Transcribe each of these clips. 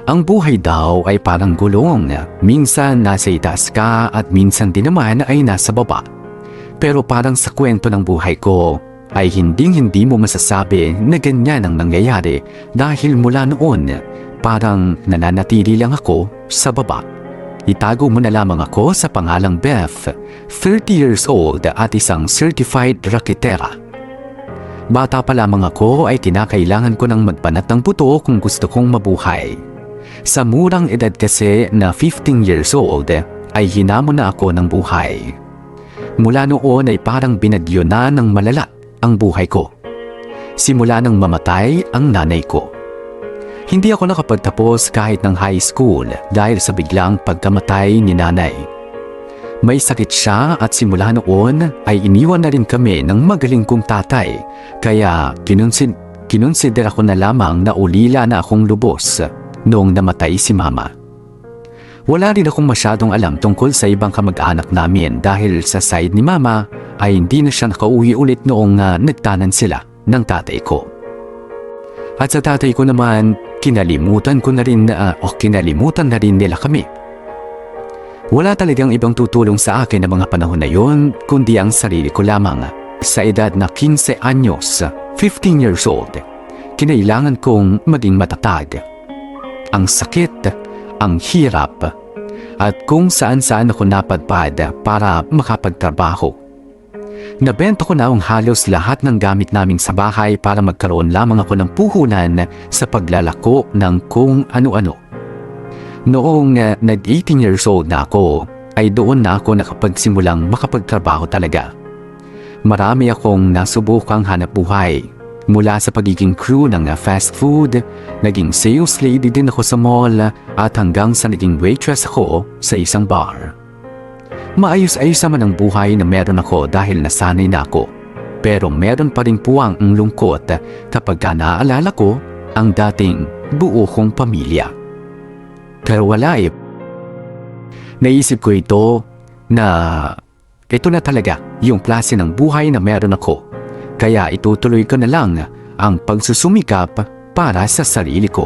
Ang buhay daw ay parang gulong. Minsan nasa itaas ka at minsan din naman ay nasa baba. Pero parang sa kwento ng buhay ko ay hindi mo masasabi na ganyan ang nangyayari dahil mula noon parang nananatili lang ako sa baba. Itago mo na lamang ako sa pangalang Beth, 30 years old at isang certified raketera. Bata pa lamang ako ay kinakailangan ko ng magbanat ng buto kung gusto kong mabuhay. Sa murang edad kasi na 15 years old ay hinamon na ako ng buhay. Mula noon ay parang binagyo na ng malala ang buhay ko. Simula nang mamatay ang nanay ko. Hindi ako nakapagtapos kahit ng high school dahil sa biglang pagkamatay ni nanay. May sakit siya at simula noon ay iniwan na rin kami ng magaling kong tatay kaya kinonsidera ko na lamang na ulila na akong lubos noong namatay si mama. Wala rin akong masyadong alam tungkol sa ibang kamag-anak namin dahil sa side ni mama ay hindi na siya nakauwi ulit noong nagtanan sila ng tatay ko. At sa tatay ko naman, kinalimutan na rin nila kami. Wala talagang ibang tutulong sa akin ng mga panahon na yon kundi ang sarili ko lamang. Sa edad na 15 anyos, 15 years old, kinailangan kong maging matatag. Ang sakit, ang hirap, at kung saan-saan ako napadpad para makapagtrabaho. Nabenta ko na ang halos lahat ng gamit namin sa bahay para magkaroon lamang ako ng puhunan sa paglalako ng kung ano-ano. Noong nag-18 years old na ako, ay doon na ako nakapagsimulang makapagtrabaho talaga. Marami akong nasubukang hanap buhay. Mula sa pagiging crew ng fast food, naging sales lady din ako sa mall at hanggang sa naging waitress ako sa isang bar. Maayos-ayos naman ang buhay na meron ako dahil nasanay na ako. Pero meron pa rin puwang ang lungkot kapag naaalala ko ang dating buo kong pamilya. Pero wala eh. Naisip ko ito na talaga yung klase ng buhay na meron ako. Kaya itutuloy ko na lang ang pagsusumikap para sa sarili ko.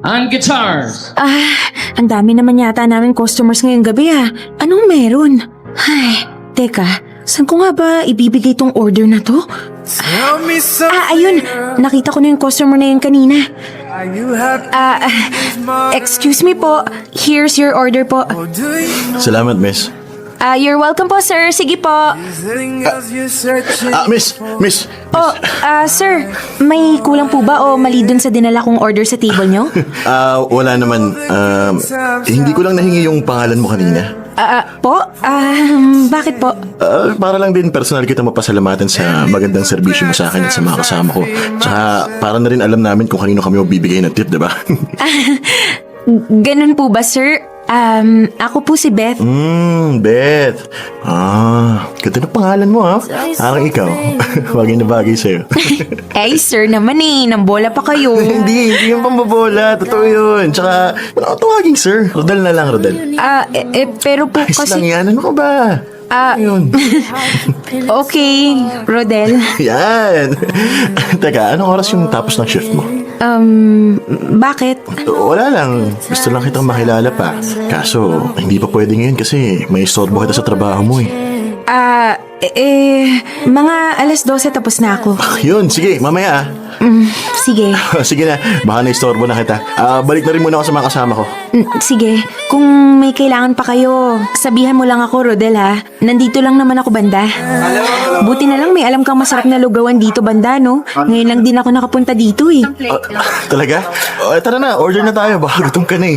On guitars. Ang dami naman yata namin customers ngayong gabi Anong meron? Ay, teka, saan ko nga ba ibibigay tong order na to? Ayun, nakita ko na yung customer na yun kanina. Excuse me po, here's your order po. Salamat, miss. You're welcome po, sir. Sige po. Miss. Sir, may kulang po ba o mali dun sa dinala kong order sa table nyo? Wala naman. Hindi ko lang nahingi yung pangalan mo kanina. Bakit po? Para lang din personal kita mapasalamatan sa magandang serbisyo mo sa akin at sa mga kasama ko. Tsaka para na rin alam namin kung kanino kami magbibigay ng tip, diba? Ganun po ba, sir? Ako po si Beth. Beth. Ganda na pangalan mo Parang ikaw. Bagay na bagay sa'yo. Sir naman nambola pa kayo. Hindi yung pambabola. Totoo yun. Tsaka, wala ko tawagin sir. Rodel na lang, Rodel. Pero po Ayos kasi... lang yan. Ano ka ba? Yun. Okay, Rodel. Yan. Teka, anong oras yung tapos ng shift mo? Bakit? Wala lang. Gusto lang kitang makilala pa. Kaso, hindi pa pwede ngayon kasi may istorbo kita sa trabaho mo Mga 12:00 tapos na ako. Yun, sige, mamaya Sige. Sige na, baka na-istorbo na kita. Balik na rin muna ako sa mga kasama ko. Sige, kung may kailangan pa kayo, sabihan mo lang ako, Rodel Nandito lang naman ako banda. Buti na lang may alam kang masarap na lugawan dito banda, no? Ngayon lang din ako nakapunta dito Talaga? Tara na, order na tayo. Baka gutom ka na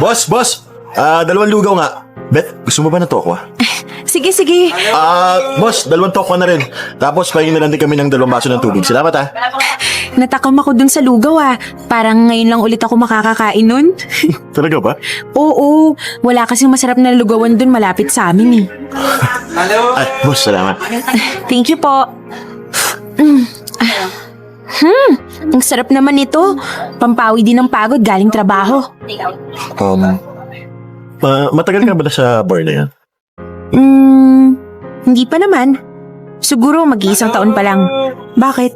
Boss! 2 lugaw nga. Beth, gusto mo ba na tokwa? Sige. Boss, 2 tokwa na rin. Tapos pahingin na lang din kami ng 2 baso ng tubig. Salamat Natakam ako dun sa lugaw Parang ngayon lang ulit ako makakakain nun. Talaga ba? Oo, wala kasing masarap na lugawan dun malapit sa amin Ay, boss, salamat. Thank you po. Ang sarap naman nito. Pampawi din ng pagod galing trabaho. Matagal ka ba na sa bar na yan? Hindi pa naman. Siguro mag-iisang taon pa lang. Bakit?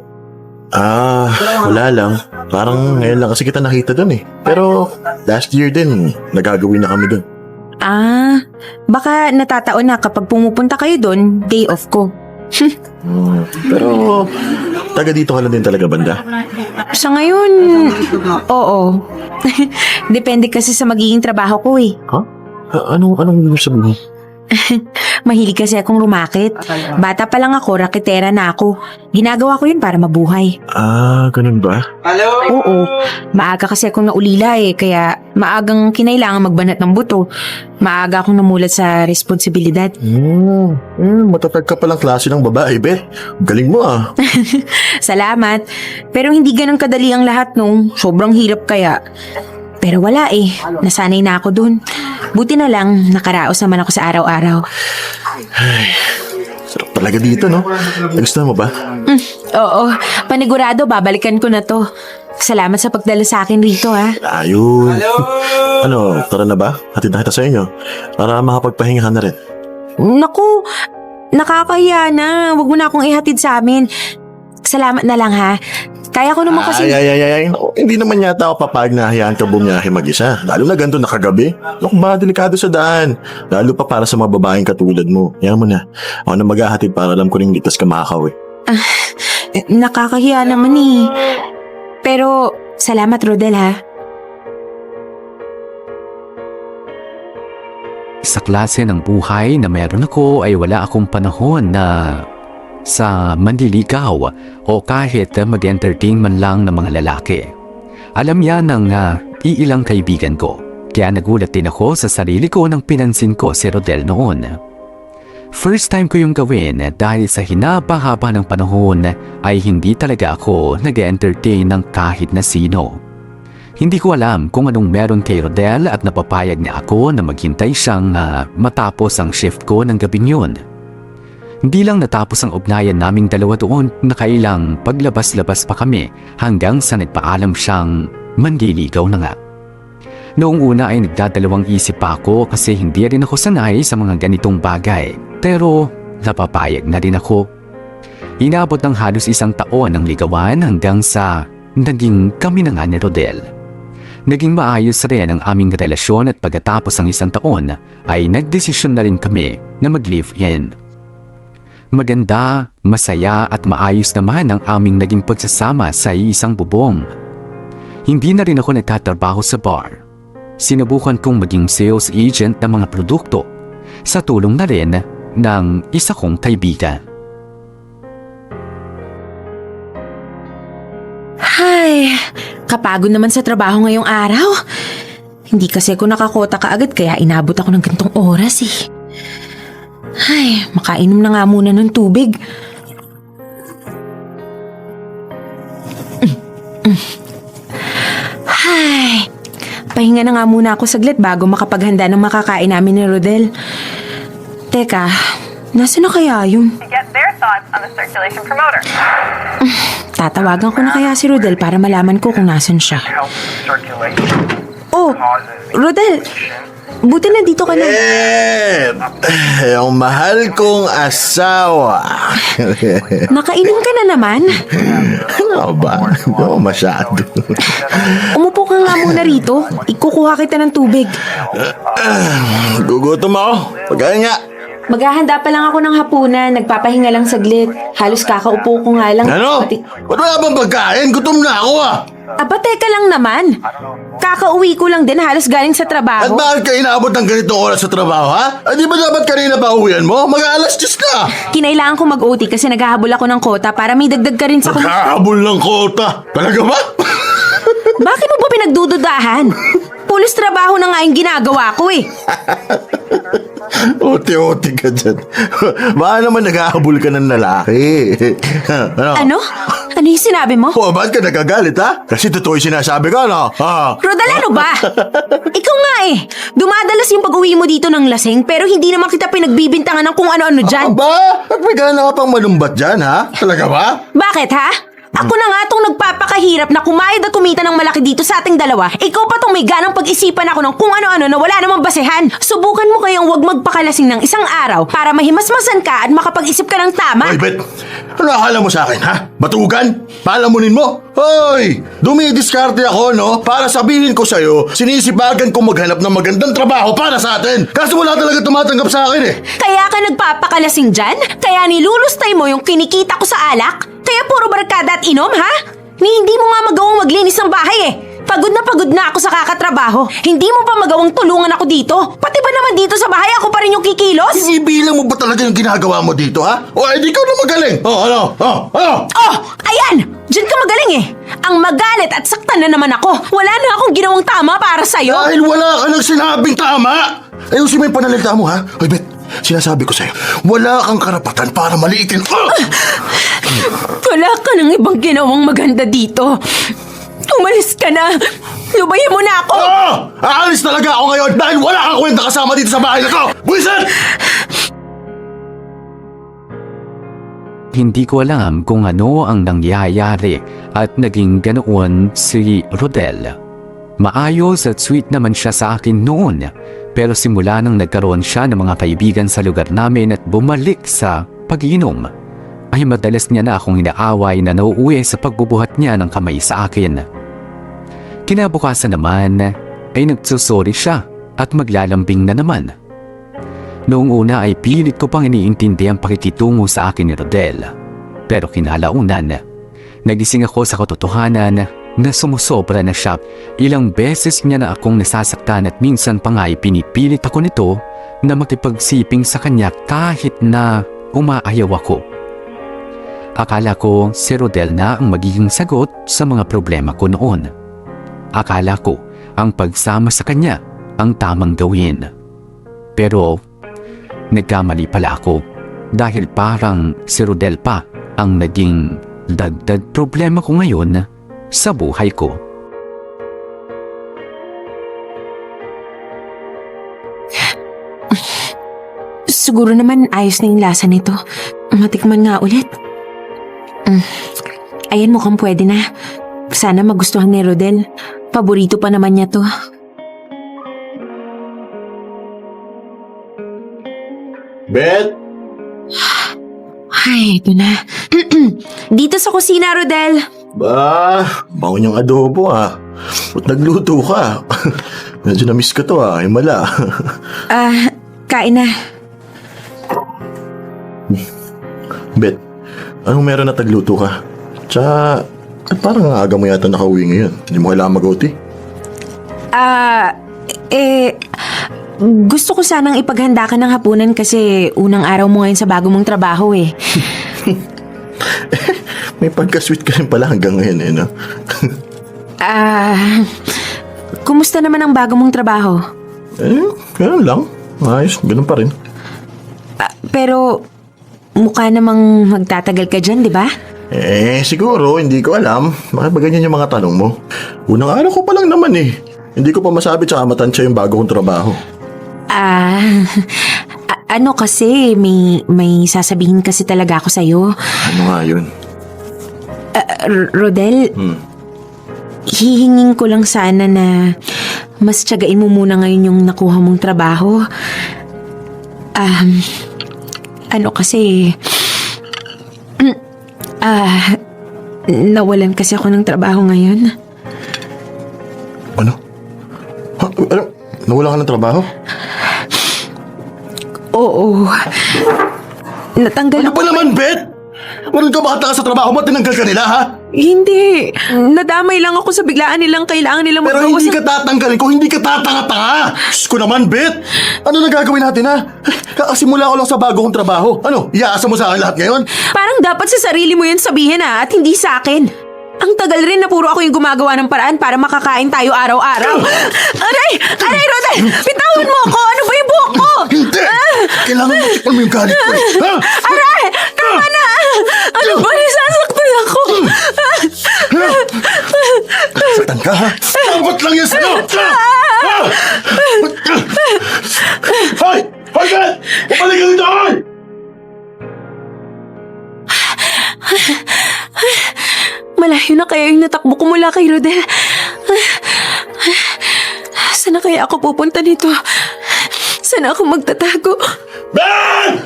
Wala lang. Parang ngayon lang kasi kita nakita dun eh. Pero last year din, nagagawin na kami dun. Baka natataon na kapag pumupunta kayo doon, day off ko. Pero taga dito ka lang din talaga, banda. Sa ngayon, oo. Depende kasi sa magiging trabaho ko eh. Anong ibig sabihin? Mahilig kasi akong rumakit. Bata pa lang ako, raketera na ako. Ginagawa ko yun para mabuhay. Ganun ba? Oo, maaga kasi akong naulila eh, kaya maagang kinailangan magbanat ng buto. Maaga akong namulat sa responsibilidad. Matatag ka palang klase ng babae, Bet. Galing mo ah. Salamat. Pero hindi ganun kadali ang lahat nung sobrang hirap kaya. Pero wala eh, nasanay na ako dun. Buti na lang, nakaraos naman ako sa araw-araw. Sarap talaga dito, no? Nagustuhan mo ba? Oo, panigurado, babalikan ko na to. Salamat sa pagdala sa akin rito ha. Ayun. Tara na ba? Hatid na kita sa inyo. Para makapagpahinga ka na rin. Naku, nakakahiya na. Huwag mo na akong ihatid sa amin. Salamat na lang ha. Kaya ko naman kasi... Ay. Naku, hindi naman yata ako papayag na hayaan ka bumiyahe mag-isa. Lalo na ganito nakagabi. Naku ba, delikado sa daan. Lalo pa para sa mga babaeng katulad mo. Yan mo na. Ako na maghahatid para alam ko rin ligtas ka makakawi. Nakakahiya naman eh. Pero, salamat Rodel ha. Sa klase ng buhay na meron ako ay wala akong panahon na sa manliligaw o kahit mag-entertain man lang ng mga lalaki. Alam yan ng iilang kaibigan ko. Kaya nagulat din ako sa sarili ko nang pinansin ko si Rodel noon. First time ko yung gawin dahil sa hinaba-haba ng panahon ay hindi talaga ako nag-entertain ng kahit na sino. Hindi ko alam kung anong meron kay Rodel at napapayag niya ako na maghintay siyang matapos ang shift ko ng gabing yun. Hindi lang natapos ang ugnayan naming dalawa doon, nakailang paglabas-labas pa kami hanggang sa nagpaalam siyang manliligaw na nga. Noong una ay nagdadalawang isip pa ako kasi hindi rin ako sanay sa mga ganitong bagay. Pero napapayag na rin ako. Inabot ng halos 1 taon ang ligawan hanggang sa naging kami na nga ni Rodel. Naging maayos rin ang aming relasyon at pagkatapos ng 1 taon ay nagdesisyon na rin kami na mag-live-in. Maganda, masaya at maayos naman ang aming naging pagsasama sa isang bubong. Hindi na rin ako nagtatrabaho sa bar. Sinubukan kong maging sales agent ng mga produkto sa tulong na rin ng isa kong kaibigan. Ay, kapagod naman sa trabaho ngayong araw. Hindi kasi ako nakakota kaagad kaya inabot ako ng gantong oras eh. Ay, makainom na nga muna ng tubig. Ay, pahinga na nga muna ako saglit bago makapaghanda ng makakain namin ni Rodel. Teka, nasa na kaya yun? To get their thoughts on the circulation promoter. Tatawagan ko na kaya si Rodel para malaman ko kung nasan siya. Helps circulation, Oh, causes Rodel, buti na dito ka na. Ang mahal kong asawa. Nakainom ka na naman? Ano ba? Hindi masyado. Umupo ka nga muna rito. Ikukuha kita ng tubig. Gugutom ako. Pagkain nga. Maghahanda pa lang ako ng hapunan. Nagpapahinga lang saglit. Halos kakaupo ko nga lang. Ano? Ba't wala bang pagkain? Gutom na ako ah. Aba, teka lang naman. Kakauwi ko lang din halos galing sa At trabaho. bakit ka inaabot ng ganitong oras sa trabaho, ha? Di ba dapat kanina pa uwian mo? Mag-aalas 10 na! Kinailangan ko mag-OT kasi naghahabol ako ng kota para may dagdag ka rin sa Naghahabol ng kota! Talaga ba? Bakit mo ba pinagdududahan? Pulis trabaho na nga yung ginagawa ko eh. Oti-oti ka dyan. Baka naman naghahabol ka ng lalaki. Ano? Ano yung sinabi mo? O, ba't ka nagagalit, ha? Kasi totoo yung sinasabi ko, no? Ha? Rodel, ano ba? Ikaw nga eh. Dumadalas yung pag-uwi mo dito ng lasing pero hindi naman kita pinagbibintangan ng kung ano-ano dyan. Aba? At may gana ka pang malumbat dyan, ha? Talaga ba? Bakit ha? Ako na nga tong nagpapakahirap na kumayod at kumita ng malaki dito sa ating dalawa. Ikaw pa tong may ganang pag-isipan ako ng kung ano-ano na wala namang basehan. Subukan mo kayang wag magpakalasing ng isang araw para mahimasmasan ka at makapag-isip ka ng tama. Hoy, Bet! Ano akala mo sa akin, ha? Batugan? Palamunin mo? Hoy! Dumidiskarte ako, no? Para sabihin ko sa'yo, sinisibagan ko maghanap ng magandang trabaho para sa atin. Kaso wala talaga tumatanggap sa akin, eh. Kaya ka nagpapakalasing dyan? Kaya nilulustay mo yung kinikita ko sa alak? Kaya puro barkada at inom, ha? Ni hindi mo nga magawang maglinis ng bahay eh. Pagod na ako sa kakatrabaho. Hindi mo pa magawang tulungan ako dito. Pati ba naman dito sa bahay ako pa rin yung kikilos? Ibilang mo ba talaga yung ginagawa mo dito, ha? O, edi ka na magaling. Ano? Ano? Oh, ayan! Diyan ka magaling eh. Ang magalit at saktan na naman ako. Wala na akong ginawang tama para sa'yo. Dahil wala ka nang sinabing tama! Ayusin mo yung panalita mo, ha? Hoy, Bet, sinasabi ko sa'yo, wala kang karapatan para maliitin. Wala ka nang ibang ginawang maganda dito. Umalis ka na. Lubayan mo na ako. Aalis talaga ako ngayon dahil wala kang kwenta kasama dito sa bahay na to! Buisit! Hindi ko alam kung ano ang nangyayari at naging ganoon si Rodel. Maayos at sweet naman siya sa akin noon, pero simula nang nagkaroon siya ng mga kaibigan sa lugar namin at bumalik sa pag-inom, ay madalas niya na akong inaaway na nauuwi sa pagbubuhat niya ng kamay sa akin. Kinabukasan naman ay nagsusori siya at maglalambing na naman. Noong una ay pilit ko pang iniintindi ang pakikitungo sa akin ni Rodel. Pero kinalaunan, nagising ako sa katotohanan na sumusobra na siya. Ilang beses niya na akong nasasaktan at minsan pa nga ay pinipilit ako nito na makipagsiping sa kanya kahit na umaayaw ako. Akala ko si Rodel na ang magiging sagot sa mga problema ko noon. Akala ko ang pagsama sa kanya ang tamang gawin. Pero nagkamali pala ako dahil parang si Rodel pa ang naging dagdag problema ko ngayon sa buhay ko. Siguro naman ayos na yung lasa nito. Matikman nga ulit. Ayan, mukhang pwede na. Sana magustuhan ni Rodel. Paborito pa naman niya to. Bet! Ay, ito na. Dito sa kusina, Rodel. Bango niyang adobo, ha? Ba't nagluto ka? Medyo na-miss ka to, ha? Himala. Kain na. Bet, anong meron na tagluto ka? Tsaka, parang ang aga mo yata nakauwi ngayon. Hindi mo kailangan mag-OT. Gusto ko sanang ipaghanda ka ng hapunan kasi unang araw mo ngayon sa bago mong trabaho eh. May pagka-sweet ka rin pala hanggang ngayon, eh, no? Kumusta naman ang bago mong trabaho? Ganun lang. Ayos, ganun pa rin. Pero mukha namang magtatagal ka dyan, di ba? Siguro, hindi ko alam. Bakit ba ganyan yung mga tanong mo? Unang araw ko pa lang naman eh. Hindi ko pa masabi tsaka matansya yung bago kong trabaho. Ano kasi, may sasabihin kasi talaga ako sa'yo. Ano nga yun? Rodel, hihingin ko lang sana na mas tiyagain mo muna ngayon yung nakuha mong trabaho. Ano kasi, nawalan kasi ako ng trabaho ngayon. Ano? Ano? Nawala ka ng trabaho? Oo. Natanggal Ano ba naman, Bet? Walang ka baka sa trabaho mo, tinanggal ka nila, ha? Hindi. Nadamay lang ako sa biglaan nilang kailangan nilang Pero magbawas hindi ng- ka tatanggalin ko, hindi ka tatanga-tanga! Diyos ko naman, Bet! Ano na gagawin natin, ha? Kakasimula ko lang sa bago kong trabaho. Ano, iaasa mo sa akin lahat ngayon? Parang dapat sa sarili mo yun sabihin at hindi sa akin. Ang tagal rin na puro ako yung gumagawa ng paraan para makakain tayo araw-araw. Aray! Aray, Rodel! Bitawan mo ako! Ano ba yung buhok ko? Hindi! Kailangan mo tikman mo yung galit ko, eh. Ha? Aray! Tama na! Ano ba? Nasasaktan ako! Satan ka, ha? Takot lang yan sa'yo! Ha? Hoy! Hoy, Bet! Upalik ka dito, hoy! Malayo na kaya yung natakbo ko mula kay Rodel. Saan na kaya ako pupunta dito? Saan ako magtatago? Ben!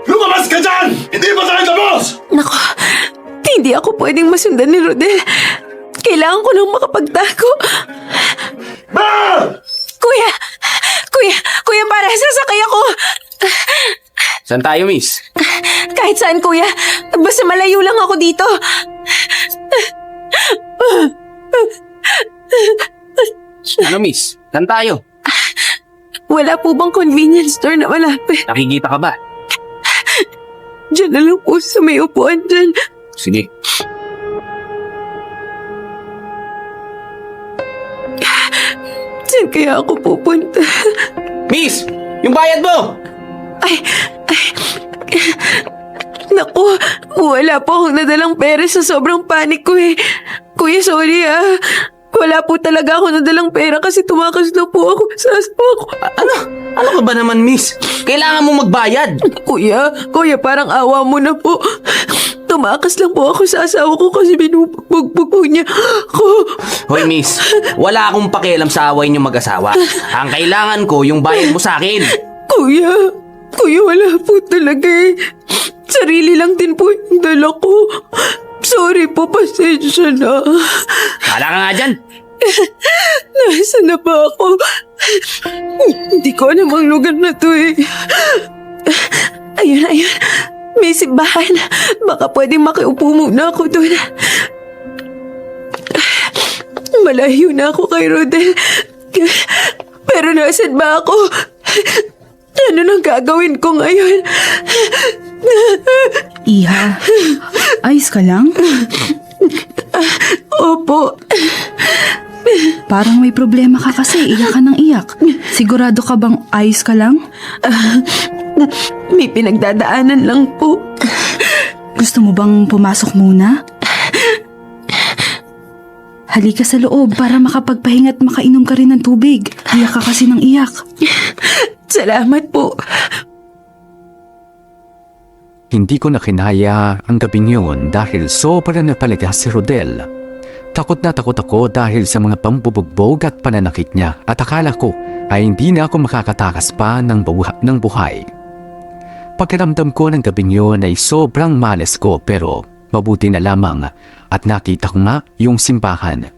Lumabas ka dyan! Hindi pa tayo tapos! Nako, hindi ako pwedeng masundan ni Rodel. Kailangan ko lang makapagtago. Ben! Kuya, para sasakay ako. Saan tayo, miss? Kahit saan, kuya. Basta malayo lang ako dito. Ano, miss? Saan tayo? Wala po bang convenience store na malapit? Nakikita ka ba? Diyan na lang po sa may upuan dyan. Sige. Saan kaya ako pupunta? Miss! Yung bayad mo! Naku, wala po akong nadalang pera sa sobrang panik ko eh. Kuya, sorry ah. Wala po talaga ako nadalang pera kasi tumakas na po ako sa asawa ko. Ano ka ba naman, miss? Kailangan mo magbayad. Kuya, parang awa mo na po. Tumakas lang po ako sa asawa ko kasi binubugbog po niya ako. Hoy, miss. Wala akong pakialam sa away niyo mag-asawa. Ang kailangan ko, yung bayad mo sa akin. Kuya, wala po talaga eh. Sarili lang din po yung dala ko. Sorry po, pasensya na. Wala ka nga dyan. Nasaan na ba ako? Hindi ko alam ang lugar na to eh. Ayun. May simbahan. Baka pwedeng makiupo muna ako doon. Malayo na ako kay Rodel. Pero nasaan ba ako? Ano nang gagawin ko ngayon? Iha, ayos ka lang? Opo. Parang may problema ka kasi, iyak ka ng iyak. Sigurado ka bang ayos ka lang? May pinagdadaanan lang po. Gusto mo bang pumasok muna? Halika sa loob para makapagpahinga at makainom ka rin ng tubig. Iyak ka kasi ng iyak. Salamat po. Hindi ko na kinaya ang gabing yun dahil sobra na talaga si Rodel. Takot na takot ako dahil sa mga pambubugbog at pananakit niya at akala ko ay hindi na ako makakatakas pa ng buhay. Pakiramdam ko ng gabing yun ay sobrang malas ko pero mabuti na lamang at nakita ko nga yung simbahan.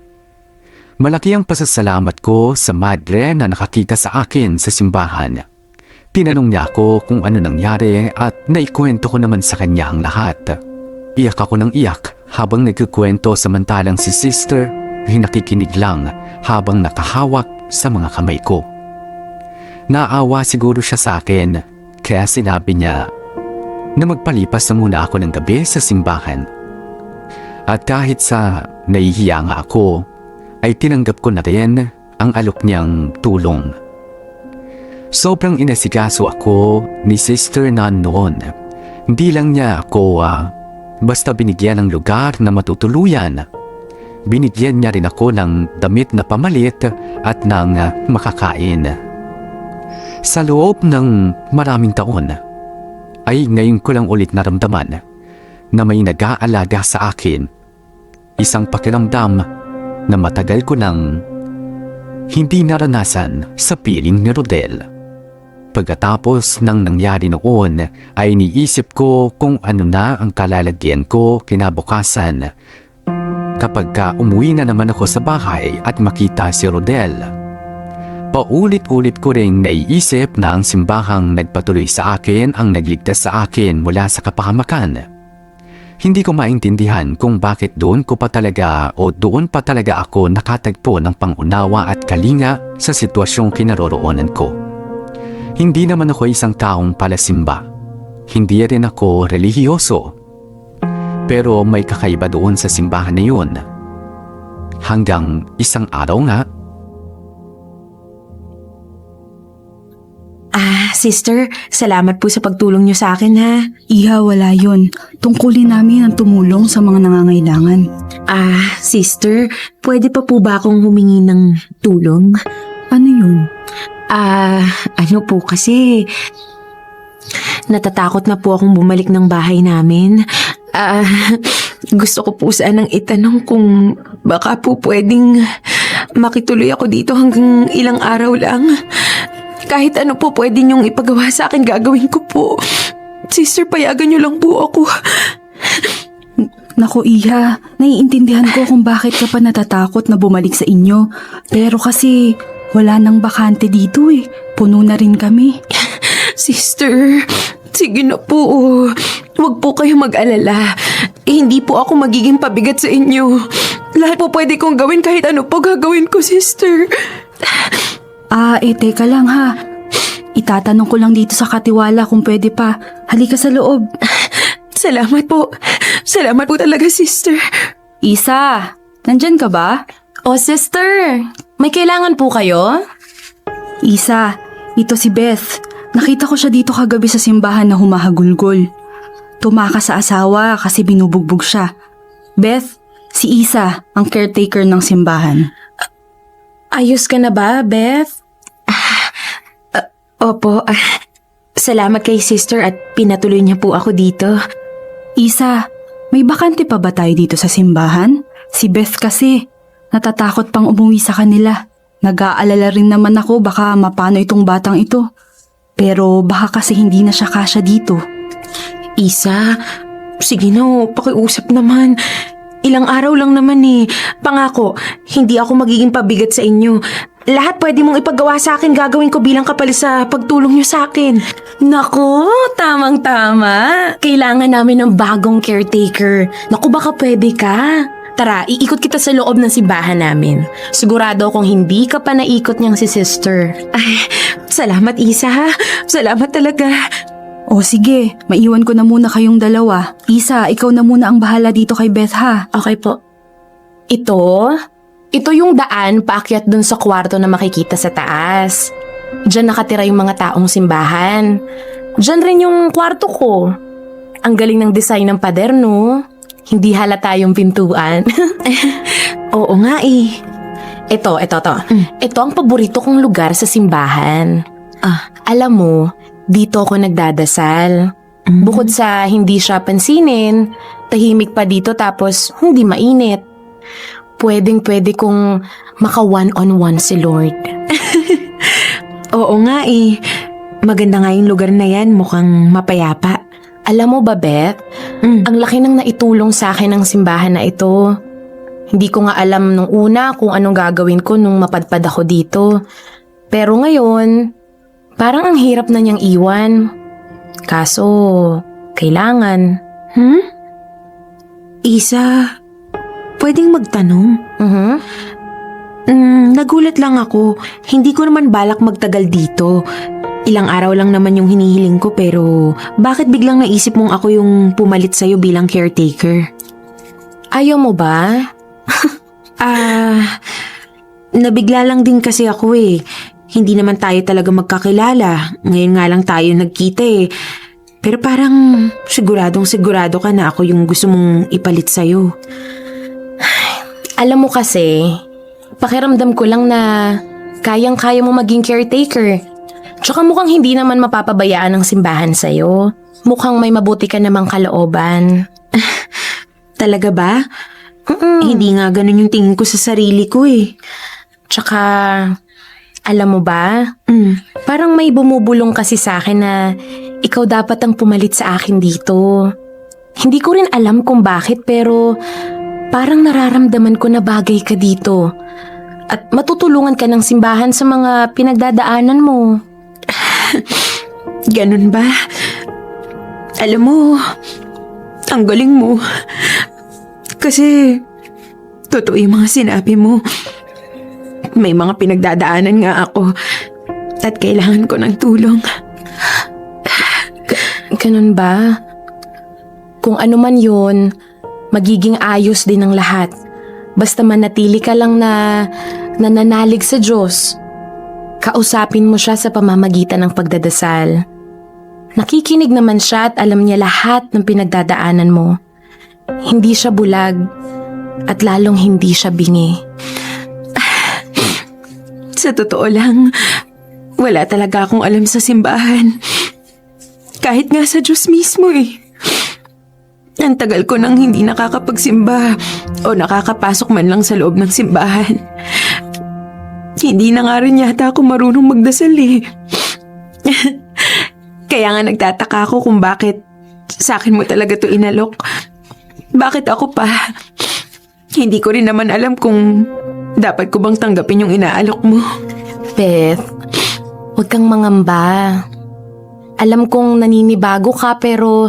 Malaki ang pasasalamat ko sa madre na nakakita sa akin sa simbahan. Tinanong niya ako kung ano nangyari at naikwento ko naman sa kanya ang lahat. Iyak ako ng iyak habang nagkukwento samantalang si sister ay nakikinig lang habang nakahawak sa mga kamay ko. Naawa siguro siya sa akin kaya sinabi niya na magpalipas na muna ako ng gabi sa simbahan. At kahit sa nahihiya nga ako, ay tinanggap ko na rin ang alok niyang tulong. Sobrang inasikaso ako ni Sister Nan noon. Hindi lang niya ako basta binigyan ng lugar na matutuluyan. Binigyan niya rin ako ng damit na pamalit at ng makakain. Sa loob ng maraming taon, ay ngayon ko lang ulit naramdaman na may nag-aalaga sa akin. Isang pakiramdam na matagal ko nang hindi naranasan sa piling ni Rodel. Pagkatapos ng nangyari noon ay niisip ko kung ano na ang kalalagyan ko kinabukasan kapag umuwi na naman ako sa bahay at makita si Rodel. Paulit-ulit ko rin naiisip na ang simbahang nagpatuloy sa akin ang nagligtas sa akin mula sa kapahamakan. Hindi ko maintindihan kung bakit doon pa talaga ako nakatagpo ng pangunawa at kalinga sa sitwasyong kinaroroonan ko. Hindi naman ako isang taong palasimba. Hindi rin ako relihiyoso. Pero may kakaiba doon sa simbahan na yun. Hanggang isang araw nga, Sister, salamat po sa pagtulong niyo sa akin ha. Iha, wala yun. Tungkulin namin ang tumulong sa mga nangangailangan. Sister, pwede pa po ba akong humingi ng tulong? Ano yun? Ano po kasi, natatakot na po akong bumalik ng bahay namin. Gusto ko po sanang itanong kung baka po pwedeng makituloy ako dito hanggang ilang araw lang. Kahit ano po pwede niyong ipagawa sa akin, gagawin ko po. Sister, payagan niyo lang po ako. Naku, Iha, naiintindihan ko kung bakit ka pa natatakot na bumalik sa inyo. Pero kasi wala nang bakante dito eh. Puno na rin kami. Sister, sige na po. Huwag po kayo mag-alala. Hindi po ako magiging pabigat sa inyo. Lahat po pwede kong gawin, kahit ano po gagawin ko, sister. Teka lang ha. Itatanong ko lang dito sa katiwala kung pwede pa. Halika sa loob. Salamat po. Salamat po talaga, sister. Isa, nandyan ka ba? Sister, may kailangan po kayo? Isa, ito si Beth. Nakita ko siya dito kagabi sa simbahan na humahagulgol. Tumakas sa asawa kasi binubugbog siya. Beth, si Isa, ang caretaker ng simbahan. Ayos ka na ba, Beth? Opo. Salamat kay sister at pinatuloy niya po ako dito. Isa, may bakante pa ba tayo dito sa simbahan? Si Beth kasi, natatakot pang umuwi sa kanila. Nag-aalala rin naman ako baka mapano itong batang ito. Pero baka kasi hindi na siya kasya dito. Isa, sige na, pakiusap naman. Ilang araw lang naman eh. Pangako, hindi ako magiging pabigat sa inyo. Lahat pwede mong ipagawa sa akin, gagawin ko bilang kapalit sa pagtulong niyo sa akin. Naku, tamang-tama. Kailangan namin ng bagong caretaker. Naku, baka pwede ka. Tara, iikot kita sa loob ng simbahan namin. Sigurado kung hindi ka pa naikot niyang si sister. Ay, salamat Isa ha. Salamat talaga. O sige, maiwan ko na muna kayong dalawa. Isa, ikaw na muna ang bahala dito kay Beth ha. Okay po. Ito yung daan paakyat dun sa kwarto na makikita sa taas. Diyan nakatira yung mga taong simbahan. Diyan rin yung kwarto ko. Ang galing ng design ng pader, no? Hindi halata yung pintuan. Oo nga eh. Ito. Ito ang paborito kong lugar sa simbahan. Alam mo, dito ako nagdadasal. Bukod sa hindi siya pansinin, tahimik pa dito tapos hindi mainit. Pwedeng-pwede kong maka one-on-one si Lord. Oo nga eh. Maganda nga yung lugar na yan, mukhang mapayapa. Alam mo ba, Beth? Ang laki ng naitulong sa akin ng simbahan na ito. Hindi ko nga alam nung una kung anong gagawin ko nung mapadpad ako dito. Pero ngayon, parang ang hirap na niyang iwan. Kaso, kailangan. Isa, pwedeng magtanong? Nagulat lang ako. Hindi ko naman balak magtagal dito. Ilang araw lang naman yung hinihiling ko pero bakit biglang naisip mong ako yung pumalit sa'yo bilang caretaker? Ayaw mo ba? Nabigla lang din kasi ako eh. Hindi naman tayo talaga magkakilala. Ngayon nga lang tayo nagkita eh. Pero parang sigurado ka na ako yung gusto mong ipalit sa'yo. Alam mo kasi, pakiramdam ko lang na kayang-kaya mo maging caretaker. Tsaka mukhang hindi naman mapapabayaan ng simbahan sa'yo. Mukhang may mabuti ka namang kalooban. Talaga ba? Hindi nga ganun yung tingin ko sa sarili ko eh. Tsaka, alam mo ba? Parang may bumubulong kasi sa akin na ikaw dapat ang pumalit sa akin dito. Hindi ko rin alam kung bakit pero parang nararamdaman ko na bagay ka dito. At matutulungan ka ng simbahan sa mga pinagdadaanan mo. Ganun ba? Alam mo, ang galing mo. Kasi, totoo yung mga sinabi mo. May mga pinagdadaanan nga ako at kailangan ko ng tulong. Ganun ba? Kung ano man yun, magiging ayos din ang lahat. Basta manatili ka lang na nananalig sa Diyos. Kausapin mo siya sa pamamagitan ng pagdadasal. Nakikinig naman siya at alam niya lahat ng pinagdadaanan mo. Hindi siya bulag at lalong hindi siya bingi. Sa totoo lang, wala talaga akong alam sa simbahan. Kahit nga sa Diyos mismo eh. Ang tagal ko nang hindi nakakapagsimba o nakakapasok man lang sa loob ng simbahan. Hindi na nga rin yata ako marunong magdasal eh. Kaya nga nagtataka ako kung bakit sa akin mo talaga to inalok. Bakit ako pa? Hindi ko rin naman alam kung dapat ko bang tanggapin yung inaalok mo. Beth, huwag kang mangamba. Alam kong naninibago ka pero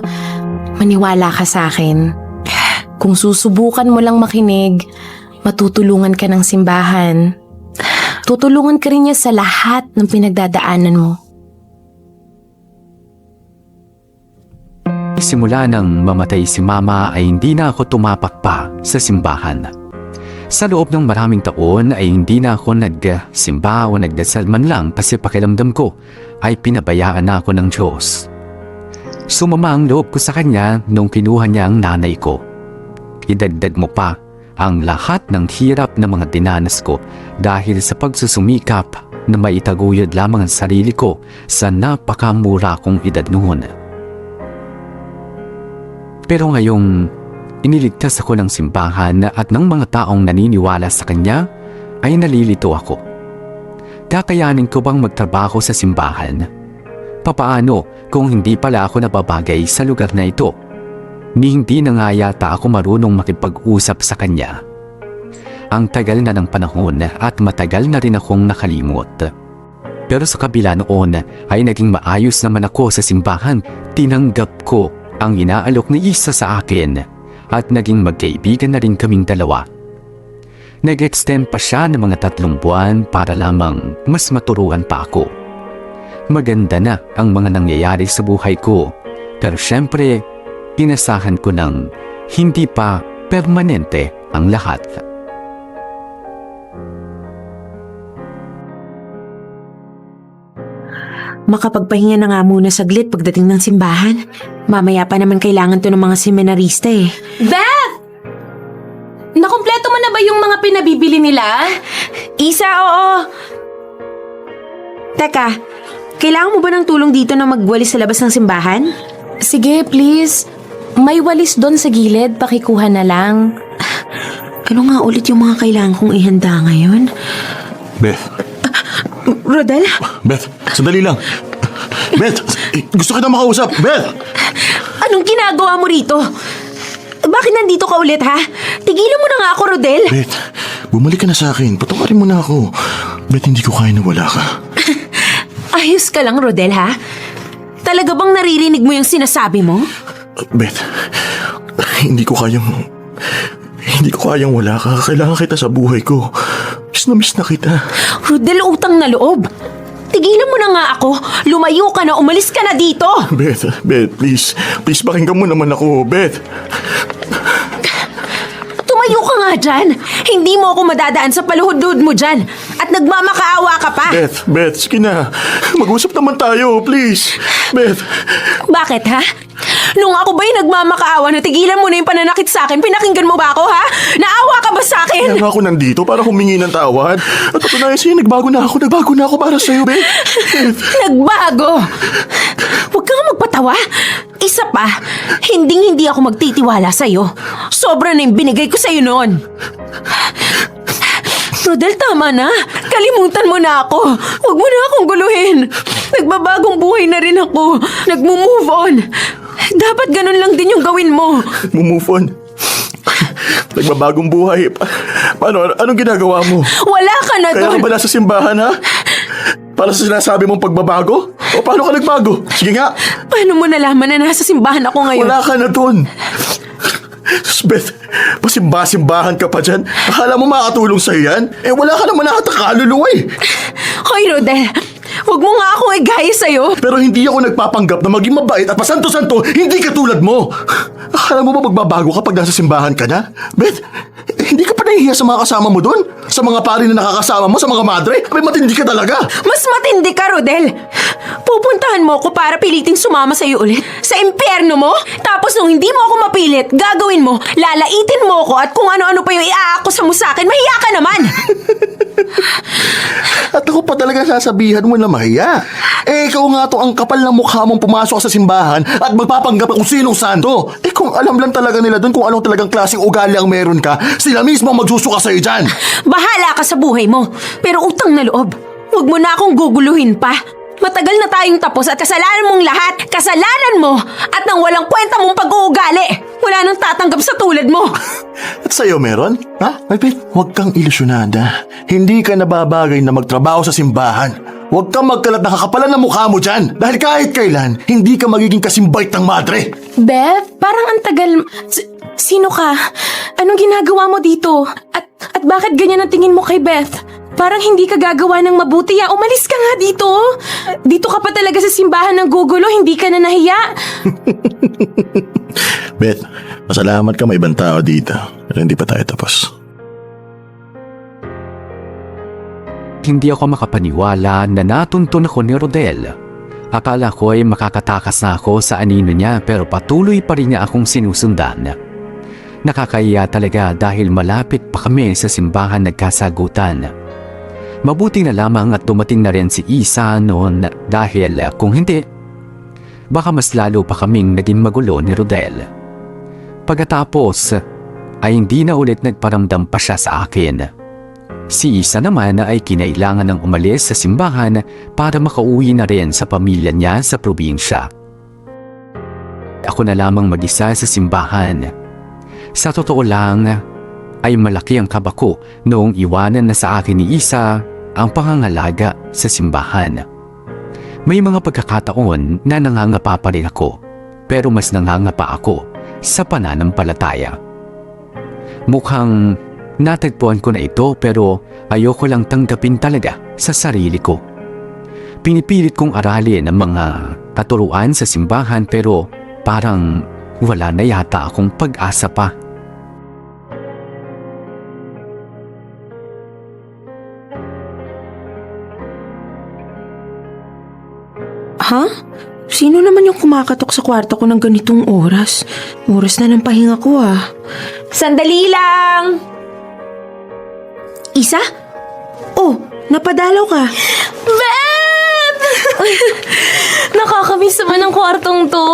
maniwala ka sa akin. Kung susubukan mo lang makinig, matutulungan ka ng simbahan. Tutulungan ka rin niya sa lahat ng pinagdadaanan mo. Simula nang mamatay si Mama ay hindi na ako tumapak pa sa simbahan. Sa loob ng maraming taon ay hindi na ako nagsimba o nagdasal man lang kasi pakiramdam ko ay pinabayaan na ako ng Diyos. Sumama ang loob ko sa kanya nung kinuha niya ang nanay ko. Idagdag mo pa ang lahat ng hirap na mga dinanas ko dahil sa pagsusumikap na maitaguyod lamang ang sarili ko sa napakamura kong edad noon. Pero ngayong iniligtas ako ng simbahan at ng mga taong naniniwala sa kanya, ay nalilito ako. Kakayanin ko bang magtrabaho sa simbahan? Papaano kung hindi pala ako nababagay sa lugar na ito? Ni hindi na nga yata ako marunong makipag-usap sa kanya. Ang tagal na ng panahon at matagal na rin akong nakalimot. Pero sa kabila noon ay naging maayos naman ako sa simbahan. Tinanggap ko ang inaalok ni Isa sa akin at naging magkaibigan na rin kaming dalawa. Nag-extend pa siya ng mga 3 buwan para lamang mas maturuan pa ako. Maganda na ang mga nangyayari sa buhay ko, pero syempre, inasahan ko ng hindi pa permanente ang lahat. Makapagpahinga na nga muna saglit pagdating ng simbahan. Mamaya pa naman kailangan to ng mga seminarista eh. Beth! Nakumpleto mo na ba yung mga pinabibili nila? Isa, oo. Teka, kailangan mo ba ng tulong dito na magwalis sa labas ng simbahan? Sige, please. May walis doon sa gilid, pakikuha na lang. Ano nga ulit yung mga kailangan kong ihanda ngayon? Beth, Rodel? Beth, sandali lang. Beth, gusto kita makausap. Beth! Anong ginagawa mo rito? Bakit nandito ka ulit, ha? Tigilan mo na nga ako, Rodel. Beth, bumalik ka na sa akin. Patawarin mo na ako. Beth, hindi ko kaya na wala ka. Ayos ka lang, Rodel, ha? Talaga bang naririnig mo yung sinasabi mo? Beth, hindi ko kayang wala ka. Kailangan kita sa buhay ko. Miss na kita. Rodel, utang na loob. Tigilan mo na nga ako. Lumayo ka na, umalis ka na dito. Beth, please. Please, pakinggan mo naman ako, Beth. Tumayo ka nga dyan. Hindi mo ako madadaan sa paluhod-luhod mo dyan. At nagmamakaawa ka pa. Beth, sige na. Mag-usap naman tayo, please. Beth. Bakit, ha? Nung ako ba'y nagmamakaawa na tigilan mo na yung pananakit sa akin, pinakinggan mo ba ako, ha? Naawa ka ba sa akin? Kaya nga ako nandito para humingi ng tawad. At patunayan sa'yo, nagbago na ako para sa'yo, Beth. Nagbago? Huwag kang magpatawa. Isa pa, hindi ako magtitiwala sa'yo. Sobra na yung binigay ko sa'yo noon. Rodel, tama na. Kalimutan mo na ako. Huwag mo na akong guluhin. Nagbabagong buhay na rin ako. Nagmo-move on. Dapat ganun lang din yung gawin mo. Move on. Nagbabagong buhay. Paano? Anong ginagawa mo? Wala ka na Kaya doon. ka ba nasa simbahan, ha? Para sa sinasabi mong pagbabago? O paano ka nagbago? Sige nga. Paano mo nalaman na nasa simbahan ako ngayon? Wala ka na doon. Beth, pasimba-simbahan ka pa dyan? Akala mo makakatulong sa'yo yan? Eh wala ka naman nakakaluluwa eh. Hoy, Rodel. Huwag mo nga akong igaya sa'yo. Pero hindi ako nagpapanggap na maging mabait at pasanto-santo, hindi katulad mo. Akala mo ba magbabago kapag nasa simbahan ka na? Beth, hindi ka pa nahihiya sa mga kasama mo doon? Sa mga pari na nakakasama mo, sa mga madre? Abay, matindi ka talaga. Mas matindi ka, Rodel. Pupuntahan mo ako para piliting sumama sa'yo ulit? Sa impyerno mo? Tapos nung hindi mo ako mapilit, gagawin mo, lalaitin mo ako at kung ano-ano pa yung iaakusa mo sa akin, mahiya ka naman! At ako pa talaga sasabihan mo na mahiya. Ikaw nga to ang kapal ng mukha mong pumasok sa simbahan at magpapanggap kung sinong santo. Kung alam lang talaga nila doon kung anong talagang klaseng ugali ang meron ka, sila mismo ang magsusuka sa'yo dyan. Bahala ka sa buhay mo, pero utang na loob. Huwag mo na akong guguluhin pa. Matagal na tayong tapos at kasalanan mong lahat. Kasalanan mo at nang walang kwenta mong pag-uugali. Wala nang tatanggap sa tulad mo. At sa'yo meron? Ha? May huwag kang ilusyonada. Hindi ka nababagay na magtrabaho sa simbahan. Huwag kang magkalat na kakapalan ng mukha mo dyan. Dahil kahit kailan, hindi ka magiging kasimbait ng madre. Beth, parang ang tagal... Sino ka? Anong ginagawa mo dito? At bakit ganyan ang tingin mo kay Beth? Parang hindi ka gagawa ng mabuti. Umalis ka nga dito. Dito ka pa talaga sa simbahan ng gugulo. Hindi ka na nahiya. Beth, masalamat ka may ibang tao dito. Pero hindi pa tayo tapos. Hindi ako makapaniwala na natuntun ako ni Rodel. Akala ko ay makakatakas na ako sa anino niya pero patuloy pa rin niya akong sinusundan. Nakakahiya talaga dahil malapit pa kami sa simbahan nagkasagutan. Mabuti na lamang at dumating na rin si Isa noon dahil kung hindi, baka mas lalo pa kaming naging magulo ni Rodel. Pagkatapos ay hindi na ulit nagparamdam pa siya sa akin. Si Isa naman ay kinailangan ng umalis sa simbahan para makauwi na rin sa pamilya niya sa probinsya. Ako na lamang mag-isa sa simbahan. Sa totoo lang, ay malaki ang kaba ko noong iwanan na sa akin ni Isa ang pangangalaga sa simbahan. May mga pagkakataon na nangangapa pa rin ako, pero mas nangangapa ako sa pananampalataya. Mukhang natagpuan ko na ito pero ayoko lang tanggapin talaga sa sarili ko. Pinipilit kong aralin ang mga katuruan sa simbahan pero parang wala na yata akong pag-asa pa. Ha? Sino naman yung kumakatok sa kwarto ko ng ganitong oras? Oras na ng pahinga ko ah. Sandali lang! Isa? Oh, napadalaw ka. Beth! Nakakamiss naman ang kwartong to.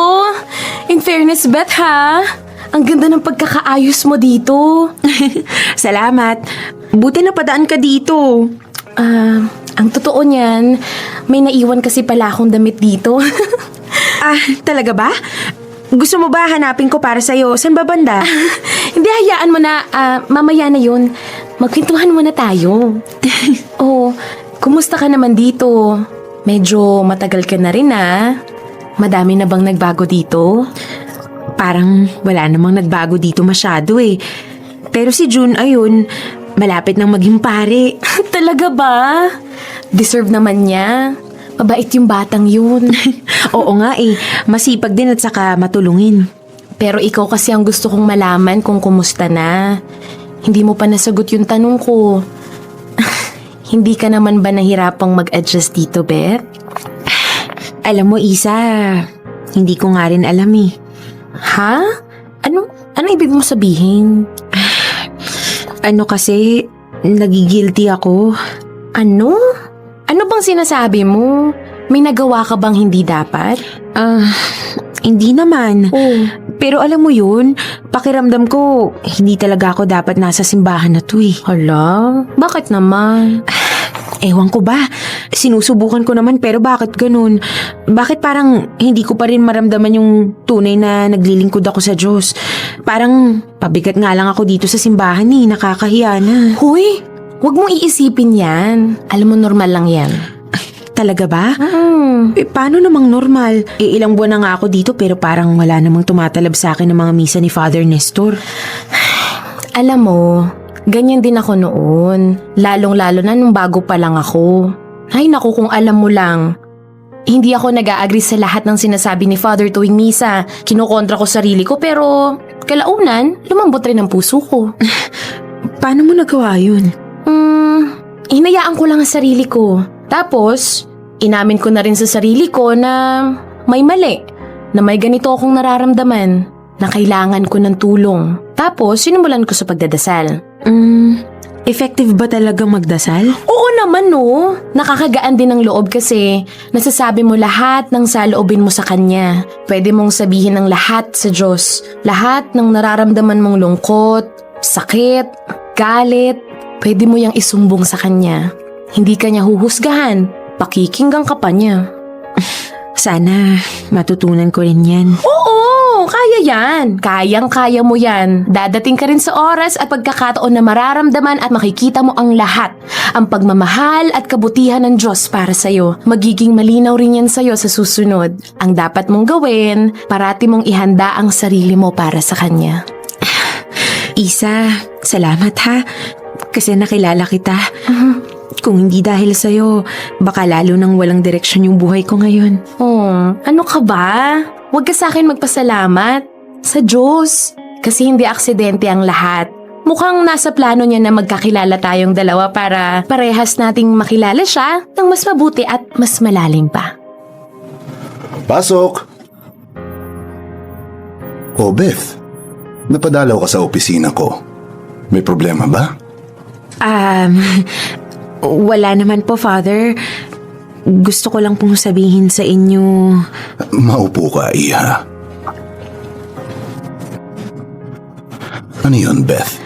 In fairness, Beth ha? Ang ganda ng pagkakaayos mo dito. Salamat. Buti napadaan ka dito. Ang totoo niyan, may naiwan kasi pala akong damit dito. Talaga ba? Gusto mo ba hanapin ko para sa'yo? Saan ba banda? Hindi, hayaan mo na. Mamaya na yun. Magkwentuhan muna tayo. Oh, kumusta ka naman dito? Medyo matagal ka na rin Madami na bang nagbago dito? Parang wala namang nagbago dito masyado eh. Pero si June, ayun, malapit nang maging pare. Talaga ba? Deserve naman niya. Mabait yung batang yun. Oo nga eh, masipag din at saka matulungin. Pero ikaw kasi ang gusto kong malaman kung kumusta na. Hindi mo pa nasagot yung tanong ko. Hindi ka naman ba nahirapang mag-adjust dito, Beth? Alam mo, Isa, hindi ko nga rin alam eh. Ha? Ano ibig mo sabihin? Ano kasi, nagigilty ako. Ano? Ano bang sinasabi mo? May nagawa ka bang hindi dapat? Hindi naman. Oh. Pero alam mo yun, pakiramdam ko, hindi talaga ako dapat nasa simbahan na to eh. Hala? Bakit naman? Ewan ko ba? Sinusubukan ko naman pero bakit ganun? Bakit parang hindi ko pa rin maramdaman yung tunay na naglilingkod ako sa Diyos? Parang pabigat nga lang ako dito sa simbahan eh, nakakahiya na. Huy! Huwag mong iisipin yan. Alam mo, normal lang yan. Talaga ba? Mm. Paano namang normal? Ilang buwan na nga ako dito pero parang wala namang tumatalab sa akin ng mga misa ni Father Nestor. Alam mo, ganyan din ako noon. Lalong-lalo na nung bago pa lang ako. Ay naku, kung alam mo lang. Hindi ako nag-a-agree sa lahat ng sinasabi ni Father tuwing misa. Kinokontra ko sarili ko pero kalaunan, lumambot rin ang puso ko. Paano mo nagawa yun? Hinayaan ko lang ang sarili ko. Tapos, inamin ko na rin sa sarili ko na may mali. Na may ganito akong nararamdaman. Na kailangan ko ng tulong. Tapos, sinimulan ko sa pagdadasal. Effective ba talaga magdasal? Oo naman no. Nakakagaan din ng loob kasi nasasabi mo lahat ng saloobin mo sa Kanya. Pwede mong sabihin ng lahat sa Diyos. Lahat ng nararamdaman mong lungkot, sakit, galit. Pwede mo yang isumbong sa Kanya. Hindi ka niya huhusgahan. Pakikinggan ka pa niya. Sana matutunan ko rin yan. Oo, kaya yan. Kayang-kaya mo yan. Dadating ka rin sa oras at pagkakataon na mararamdaman at makikita mo ang lahat. Ang pagmamahal at kabutihan ng Diyos para sa'yo. Magiging malinaw rin yan sa'yo sa susunod. Ang dapat mong gawin, parati mong ihanda ang sarili mo para sa Kanya. Isa, salamat ha. Kasi nakilala kita. Kung hindi dahil sa'yo, baka lalo nang walang direksyon yung buhay ko ngayon. Oh, ano ka ba? Huwag ka sa akin magpasalamat. Sa Diyos. Kasi hindi aksidente ang lahat. Mukhang nasa plano niya na magkakilala tayong dalawa para parehas nating makilala siya ng mas mabuti at mas malalim pa. Pasok! Oh, Beth. Napadalaw ka sa opisina ko. May problema ba? Wala naman po, Father. Gusto ko lang pong sabihin sa inyo. Maupo ka, Iha. Ano yun, Beth?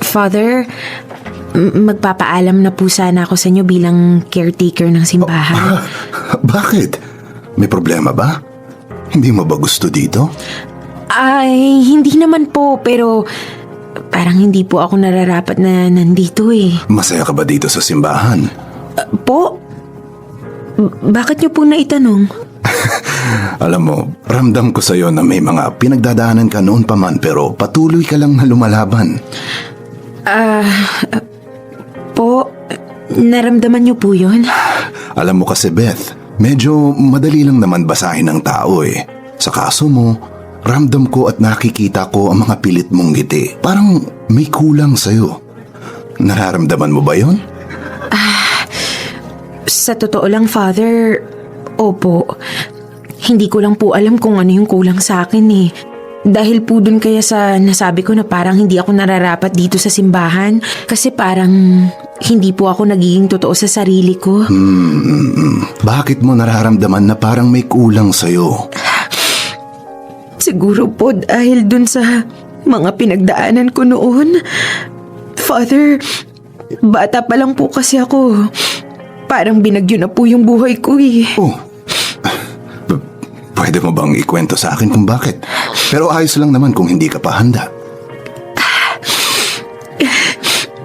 Father, magpapaalam na po sana ako sa inyo bilang caretaker ng simbahan. Bakit? May problema ba? Hindi mo ba gusto dito? Ay, hindi naman po, pero parang hindi po ako nararapat na nandito eh. Masaya ka ba dito sa simbahan? Po? Bakit niyo po naitanong? Alam mo, ramdam ko sa'yo na may mga pinagdadaanan ka noon pa man pero patuloy ka lang na lumalaban. Po, naramdaman niyo po yun? Alam mo kasi, Beth, medyo madali lang naman basahin ng tao eh. Sa kaso mo, ramdam ko at nakikita ko ang mga pilit mong ngiti. Parang may kulang sa'yo. Nararamdaman mo ba yon? Sa totoo lang, Father, opo. Hindi ko lang po alam kung ano yung kulang sa akin eh. Dahil po dun kaya sa nasabi ko na parang hindi ako nararapat dito sa simbahan. Kasi parang hindi po ako nagiging totoo sa sarili ko. Bakit mo nararamdaman na parang may kulang sa'yo? Siguro po dahil dun sa mga pinagdaanan ko noon. Father, bata pa lang po kasi ako. Parang binagyo na po yung buhay ko eh. Oh, pwede mo bang ikwento sa akin kung bakit? Pero ayos lang naman kung hindi ka pa handa.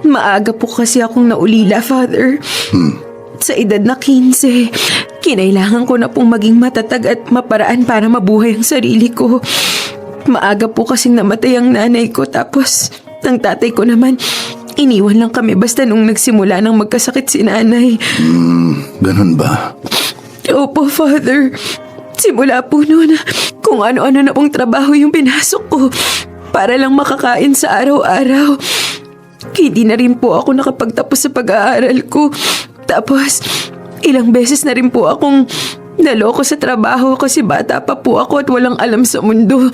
Maaga po kasi akong naulila, Father. Sa edad na 15, kinailangan ko na pong maging matatag at maparaan para mabuhay ang sarili ko. Maaga po kasing namatay ang nanay ko tapos ang tatay ko naman, iniwan lang kami basta nung nagsimula nang magkasakit si nanay. Ganun ba? Opo, Father. Simula po noon, kung ano-ano na pong trabaho yung pinasok ko para lang makakain sa araw-araw. Hindi na rin po ako nakapagtapos sa pag-aaral ko. Tapos, ilang beses na rin po akong naloko sa trabaho kasi bata pa po ako at walang alam sa mundo.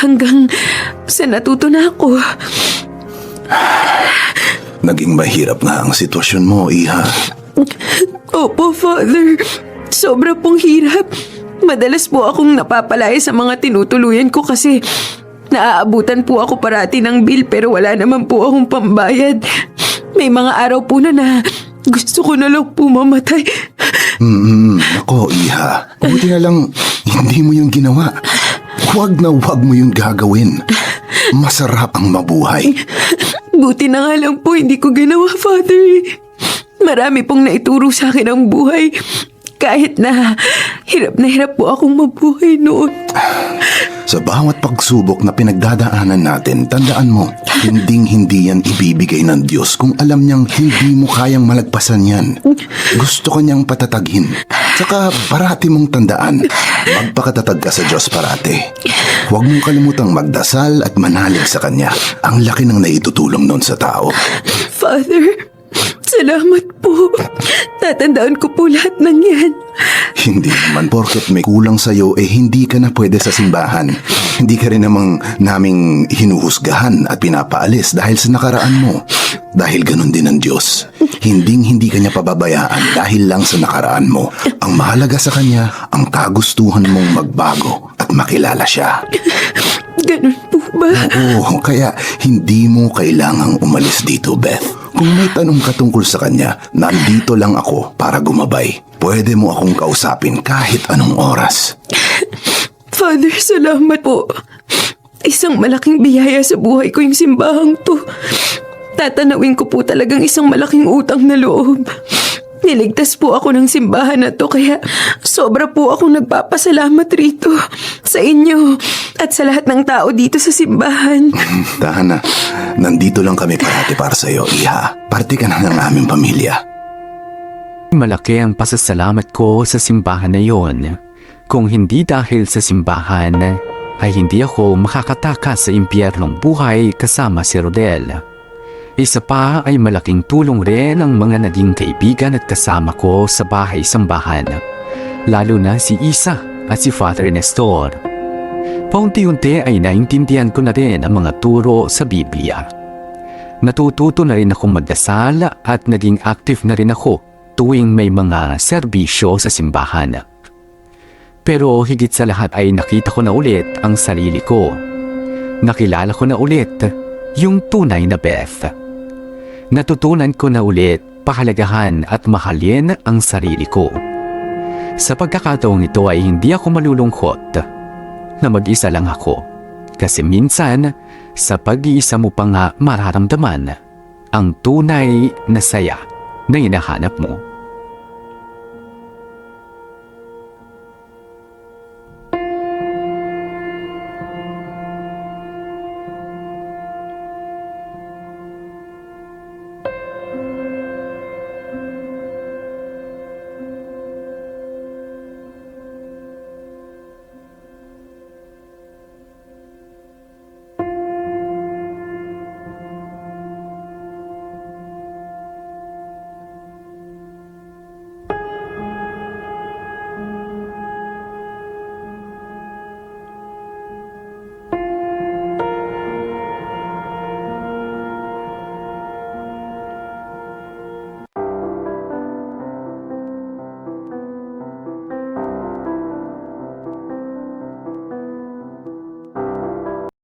Hanggang sa natuto na ako. Naging mahirap nga ang sitwasyon mo, Iha. Opo, Father. Sobra pong hirap. Madalas po akong napapalaya sa mga tinutuluyan ko kasi naaabutan po ako parati ng bill pero wala naman po akong pambayad. May mga araw po na gusto ko na lang po mamatay. Ako, Iha. Buti na lang hindi mo yung ginawa. Huwag na huwag mo yung gagawin. Masarap ang mabuhay. Buti na nga lang po hindi ko ginawa, Father. Marami pong naituro sa akin ang buhay. Kahit na hirap po akong mabuhay noon. Sa bawat pagsubok na pinagdadaanan natin, tandaan mo, hindi yan ibibigay ng Diyos kung alam niyang hindi mo kayang malagpasan yan. Gusto ka niyang patatagin. Saka parati mong tandaan, magpakatatag ka sa Diyos parati. Huwag mong kalimutang magdasal at manalig sa Kanya. Ang laki ng naitutulong nun sa tao. Father, Salamat po. Tatandaan ko po lahat ng yan. Hindi naman porket may kulang sa'yo hindi ka na pwede sa simbahan. Hindi ka rin namang naming hinuhusgahan at pinapaalis dahil sa nakaraan mo. Dahil ganun din ang Diyos. Hindi ka niya pababayaan dahil lang sa nakaraan mo. Ang mahalaga sa Kanya, ang kagustuhan mong magbago at makilala siya. Ganun po ba? Oo, kaya hindi mo kailangang umalis dito, Beth. Kung may tanong ka tungkol sa Kanya, nandito lang ako para gumabay. Pwede mo akong kausapin kahit anong oras. Father, salamat po. Isang malaking biyaya sa buhay ko yung simbahang to. Tatanawin ko po talagang isang malaking utang na loob. Niligtas po ako ng simbahan na to kaya sobra po akong nagpapasalamat rito sa inyo at sa lahat ng tao dito sa simbahan. Tahan na, nandito lang kami parati para sa iyo, Iha. Parte ka na ng aming pamilya. Malaki ang pasasalamat ko sa simbahan na yon. Kung hindi dahil sa simbahan, ay hindi ako makakatakas sa impyernong buhay kasama si Rodel. Isa pa ay malaking tulong rin ang mga naging kaibigan at kasama ko sa bahay-sambahan, lalo na si Isa at si Father Nestor. Paunti-unti ay naintindihan ko na rin ang mga turo sa Biblia. Natututo na rin akong magdasal at naging active na rin ako tuwing may mga serbisyo sa simbahan. Pero higit sa lahat ay nakita ko na ulit ang sarili ko. Nakilala ko na ulit yung tunay na Beth. Natutunan ko na ulit pahalagahan at mahalin ang sarili ko. Sa pagkakataong ito ay hindi ako malulungkot na mag-isa lang ako. Kasi minsan, sa pag-iisa mo pa nga mararamdaman ang tunay na saya na hinahanap mo.